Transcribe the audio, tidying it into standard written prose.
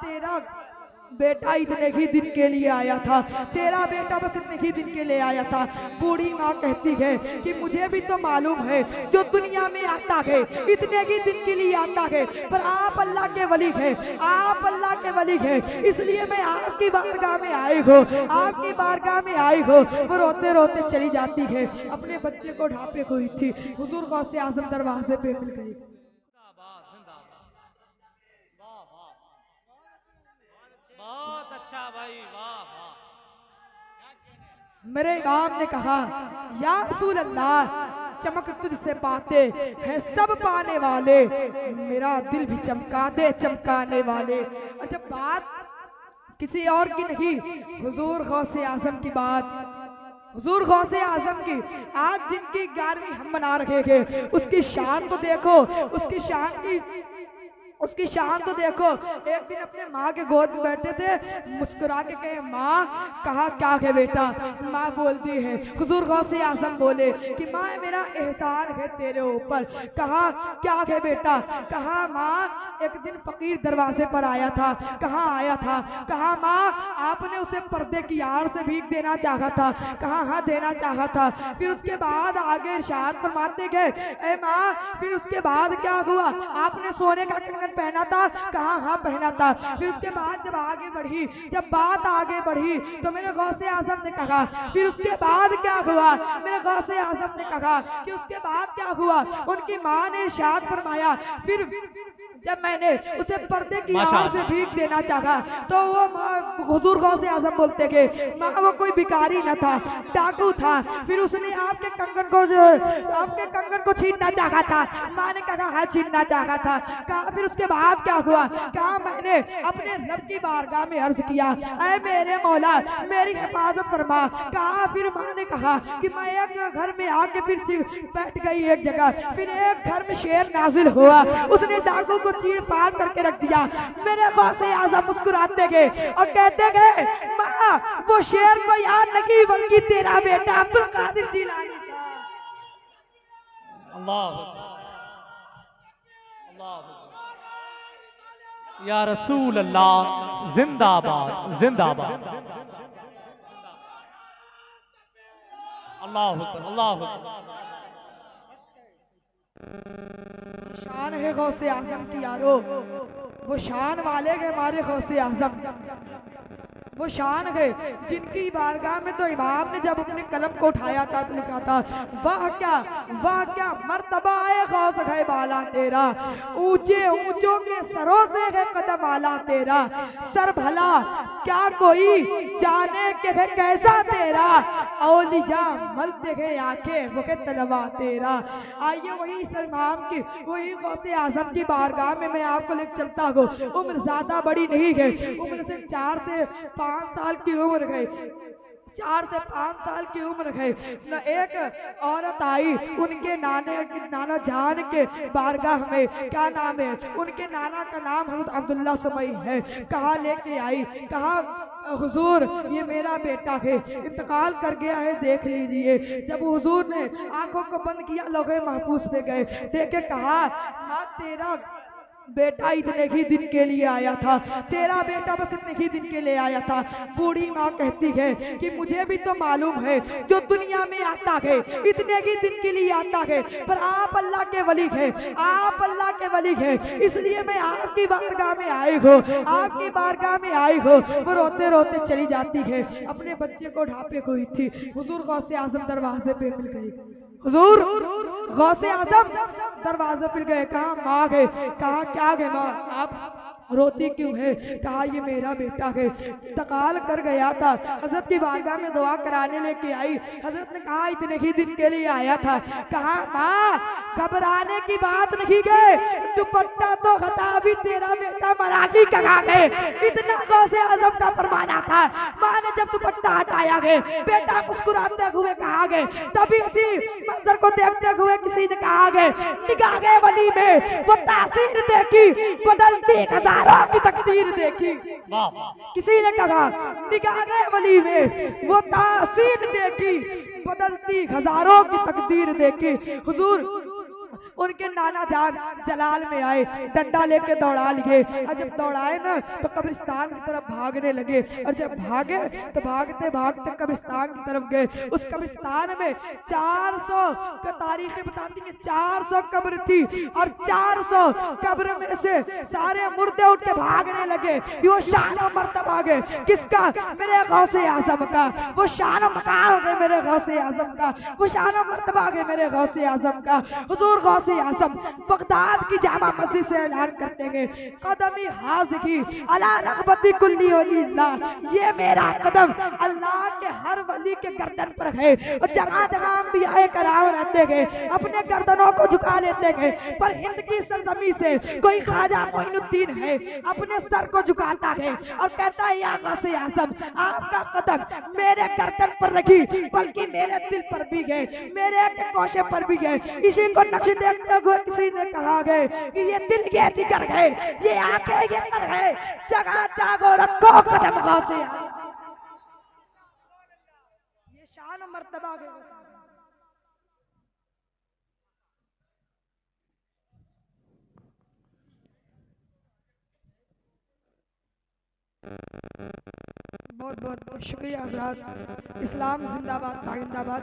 तेरा बेटा इतने ही दिन के लिए आया था, तेरा बेटा बस इतने ही दिन के लिए आया था। बूढ़ी माँ कहती है कि मुझे भी तो मालूम है जो दुनिया में आता है इतने ही दिन के लिए आता है, पर आप अल्लाह के वली हैं, आप अल्लाह के वली हैं, इसलिए मैं आपकी बारगाह में आई हूँ, आपकी बारगाह में आई हूँ। वो रोते रोते चली जाती है, अपने बच्चे को ढापे हुई थी। हुजूर गौसे आजम दरवाजे पे मिल गई। बहुत अच्छा भाई, वाह वाह। मेरे इमाम ने कहा, या रसूल अल्लाह, चमक तुझसे पाते हैं सब पाने वाले, मेरा दिल भी चमका दे चमकाने वाले। और जब बात किसी और की नहीं, हुजूर गौसे आजम की बात, हुजूर गौसे आजम की, आज जिनकी 11वीं हम मना रहे हैं, उसकी शान तो देखो, उसकी शान तो देखो। एक दिन अपने माँ के गोद में बैठे थे, मुस्कुरा के कहे, माँ कहा क्या है बेटा? माँ बोलती है, हुजूर गौसे आजम बोले कि माँ मेरा एहसान है तेरे ऊपर। कहा क्या है बेटा? कहा माँ एक दिन फकीर दरवाजे पर आया था। कहाँ आया था? कहा माँ आपने उसे पर्दे की आड़ से भीख देना चाहा था। कहा हाँ देना चाहा था। फिर उसके बाद आगे इरशाद फरमाते गए, ए माँ फिर उसके बाद क्या हुआ? आपने सोने का कंगन पहना था। कहा हाँ पहना था। फिर उसके बाद जब बात आगे बढ़ी तो मेरे गौसे आजम ने कहा फिर उसके बाद क्या हुआ? मेरे गौसे आजम ने कहा कि उसके बाद क्या हुआ? उनकी माँ ने इरशाद फरमाया, फिर जब मैंने उसे पर्दे की आड़ से भीख देना चाहा तो वो हुजूर गौसे आजम बोलते के माँ वो कोई भिखारी न था, डाकू था। फिर उसने आपके कंगन को छीनना चाहा था। माँ ने कहा हाँ छीनना चाहा था। कहा फिर उसके बाद क्या हुआ? कहा मैंने अपने रब की बारगाह में अर्ज किया, ऐ मेरे मौला मेरी हिफाजत फरमा। कहा फिर माँ ने कहा कि मैं एक घर में आके फिर बैठ गई एक जगह। फिर एक घर में शेर नाजिल हुआ, उसने डाकू को चीर फाड़ करके रख दिया। मेरे गौसे आजम मुस्कुराते गए और कहते गए, माँ वो शेर को याद नहीं बल्कि तेरा बेटा अब्दुल कादिर जिलानी था। अल्लाह या रसूल अल्लाह, जिंदाबाद जिंदाबाद। अल्लाह अल्लाह। शान है गौसे आजम की यारो, वो शान वाले हैं हमारे गौसे आजम। वो शान है जिनकी बारगाह में तो इमाम ने जब अपने कलम को उठाया था तो लिखा था, वाह क्या मर्तबा है गौस है बाला तेरा, ऊंचे ऊंचों के सरों से है कदम आला तेरा, सर भला क्या कोई जाने के है कैसा तेरा, औलिया मलते है आंखें वो है तलवा तेरा। आइए वही इस इमाम की, वही गौसे आजम की बारगाह में मैं आपको लेकर चलता हूँ। उम्र ज्यादा बड़ी नहीं है, उम्र से 4 से 5 साल की उम्र है, 4 से 5 साल की उम्र है। एक औरत आई उनके नाना जान के बारगाह में, क्या नाम है उनके नाना का? नाम हज़रत अब्दुल्ला सुमई है। कहा लेके आई, कहा हुजूर ये मेरा बेटा है, इंतकाल कर गया है, देख लीजिए। जब हुजूर ने आंखों को बंद किया, लौहे महफूज पे गए, देखे कहा माँ तेरा बेटा इतने ही दिन के लिए आया था, तेरा बेटा बस इतने ही दिन के लिए आया था। बूढ़ी माँ कहती है कि मुझे भी तो मालूम है जो दुनिया में आता है इतने ही दिन के लिए आता है, पर आप अल्लाह के वली हैं, आप अल्लाह के वली हैं, इसलिए मैं आपकी बारगाह में आई हूँ, आपकी बारगाह में आई हूँ। वो रोते रोते चली जाती है, अपने बच्चे को ढापे हुई थी। हुजूर गौसे आजम दरवाजे पे मिल गई, हुजूर गौसे आजम दरवाजे पे गए। कहा माँ गए, कहा क्या गए माँ आप रोती क्यों है? कहा ये मेरा बेटा है, इंतकाल कर गया था, हजरत की बारगाह में दुआ कराने लेके आई। हजरत ने कहा इतने ही दिन के लिए आया था। कहा माँ घबराने की बात नहीं गए, दुपट्टा तो हटा भी तेरा बेटा मराठी कहा गए, इतना गौसे आजम का फरमाना था। माँ ने जब दुपट्टा हटाया गए, बेटा मुस्कुराते हुए कहा गए, तभी उसी मंजर को देखते हुए किसी ने कहा गए, निगाहे वली में वो तासीर देखी, बदलती हजारों की तकदीर देखी। किसी ने कहा निगाहे वली में वो तासीर देखी, बदलती हजारों की तकदीर देखी। हुजूर उनके नाना जान जलाल में आए, डंडा लेके दौड़ा लिए, और जब दौड़ाए ना तो कब्रिस्तान की तरफ भागने लगे, और जब भागे तो भागते भागते कब्रिस्तान की तरफ गए। उस कब्रिस्तान में 400 का तारीखें बताती हैं, 400 कब्र थी, और 400 कब्र में से सारे मुर्दे उठ के भागने लगे। वो शान और मर्तबा गए किसका? मेरे गौसे आजम का। वो शान और मकाम हो गए मेरे गौसे आजम का, वो शान और मर्तबा गए मेरे गौसे आजम का। हुजूर गौसे आजम बगदाद की जामा मस्जिद से ऐलान करते हैं, कदमी हाज़गी अला रग़बती कुल्ली वलील्लाह, ये मेरा कदम अल्लाह के हर वली के गर्दन पर है। और जगह जगह अंबियाए कराम रहते हैं, अपने गर्दनों को झुका लेते हैं, पर हिंद की सरजमी से कोई ख्वाजा मोइनुद्दीन है, अपने सर को झुकाता है और कहता है, या गौसे आज़म आपका कदम मेरे गर्दन पर रखी, बल्कि मेरे दिल पर भी गए, मेरे कोशे पर भी गए। इसी को नक्श देखते हुए किसी ने कहा गए कि ये दिल ये जिगर है, ये आंखें ये सर है, जगह जागो रखो कदम गौसे आज़म। ये शान मर्तबा है। बहुत बहुत शुक्रिया हज़रात। इस्लाम जिंदाबाद, जिंदाबाद।